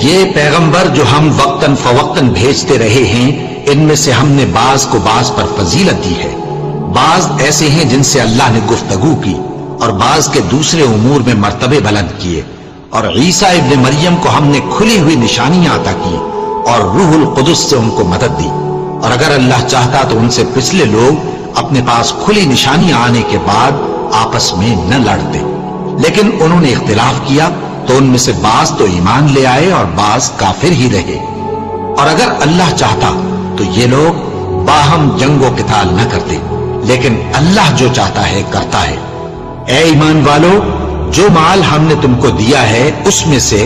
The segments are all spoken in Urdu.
یہ پیغمبر جو ہم وقتاً فوقتاً بھیجتے رہے ہیں، ان میں سے ہم نے بعض کو بعض پر فضیلت دی ہے۔ بعض ایسے ہیں جن سے اللہ نے گفتگو کی، اور بعض کے دوسرے امور میں مرتبے بلند کیے، اور عیسیٰ ابن مریم کو ہم نے کھلی ہوئی نشانیاں عطا کی اور روح القدس سے ان کو مدد دی، اور اگر اللہ چاہتا تو ان سے پچھلے لوگ اپنے پاس کھلی نشانیاں آنے کے بعد آپس میں نہ لڑتے، لیکن انہوں نے اختلاف کیا تو ان میں سے بعض تو ایمان لے آئے اور بعض کافر ہی رہے۔ اور اگر اللہ چاہتا تو یہ لوگ باہم جنگ و قتال نہ کرتے، لیکن اللہ جو چاہتا ہے کرتا ہے۔ اے ایمان والو، جو مال ہم نے تم کو دیا ہے اس میں سے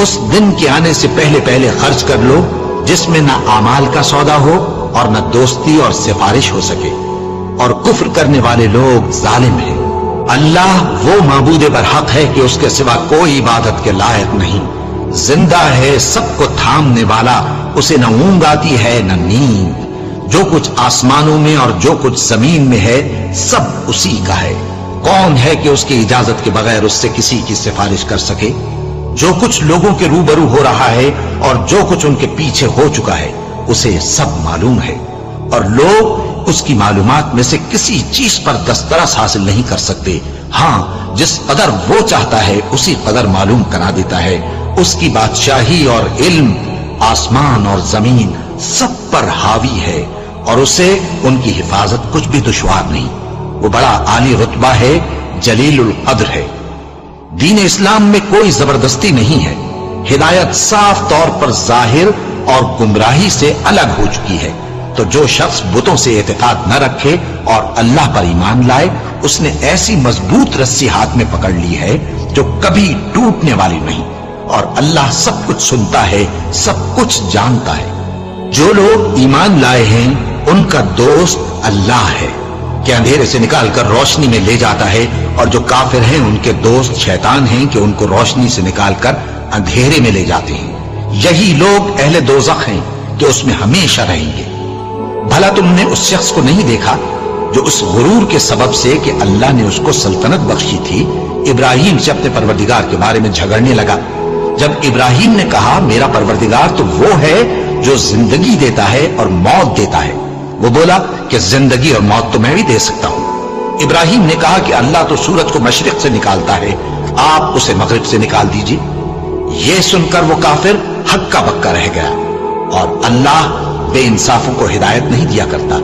اس دن کے آنے سے پہلے پہلے خرچ کر لو جس میں نہ اعمال کا سودا ہو اور نہ دوستی اور سفارش ہو سکے، اور کفر کرنے والے لوگ ظالم ہیں۔ اللہ وہ معبود برحق ہے کہ اس کے سوا کوئی عبادت کے لائق نہیں، زندہ ہے، سب کو تھامنے والا، اسے نہ اونگ آتی ہے نہ نیند، جو کچھ آسمانوں میں اور جو کچھ زمین میں ہے سب اسی کا ہے۔ کون ہے کہ اس کی اجازت کے بغیر اس سے کسی کی سفارش کر سکے؟ جو کچھ لوگوں کے روبرو ہو رہا ہے اور جو کچھ ان کے پیچھے ہو چکا ہے اسے سب معلوم ہے، اور لوگ اس کی معلومات میں سے کسی چیز پر دسترس حاصل نہیں کر سکتے۔ ہاں، جس قدر وہ چاہتا ہے اسی قدر معلوم کرا دیتا ہے۔ اس کی بادشاہی اور علم آسمان اور زمین سب پر حاوی ہے، اور اسے ان کی حفاظت کچھ بھی دشوار نہیں۔ وہ بڑا عالی رتبہ ہے، جلیل القدر ہے۔ دین اسلام میں کوئی زبردستی نہیں ہے، ہدایت صاف طور پر ظاہر اور گمراہی سے الگ ہو چکی ہے۔ تو جو شخص بتوں سے اعتقاد نہ رکھے اور اللہ پر ایمان لائے، اس نے ایسی مضبوط رسی ہاتھ میں پکڑ لی ہے جو کبھی ٹوٹنے والی نہیں، اور اللہ سب کچھ سنتا ہے، سب کچھ جانتا ہے۔ جو لوگ ایمان لائے ہیں ان کا دوست اللہ ہے کہ اندھیرے سے نکال کر روشنی میں لے جاتا ہے، اور جو کافر ہیں ان کے دوست شیطان ہیں کہ ان کو روشنی سے نکال کر اندھیرے میں لے جاتے ہیں۔ یہی لوگ اہل دوزخ ہیں کہ اس میں ہمیشہ رہیں گے۔ بھلا تم نے اس شخص کو نہیں دیکھا جو اس غرور کے سبب سے کہ اللہ نے اس کو سلطنت بخشی تھی، ابراہیم سے اپنے پروردگار کے بارے میں جھگڑنے لگا؟ جب ابراہیم نے کہا میرا پروردگار تو وہ ہے جو زندگی دیتا ہے اور موت دیتا ہے، وہ بولا کہ زندگی اور موت تو میں بھی دے سکتا ہوں۔ ابراہیم نے کہا کہ اللہ تو سورج کو مشرق سے نکالتا ہے، آپ اسے مغرب سے نکال دیجیے۔ یہ سن کر وہ کافر ہکا بکا رہ گیا، اور اللہ بے انصافوں کو ہدایت نہیں دیا کرتا۔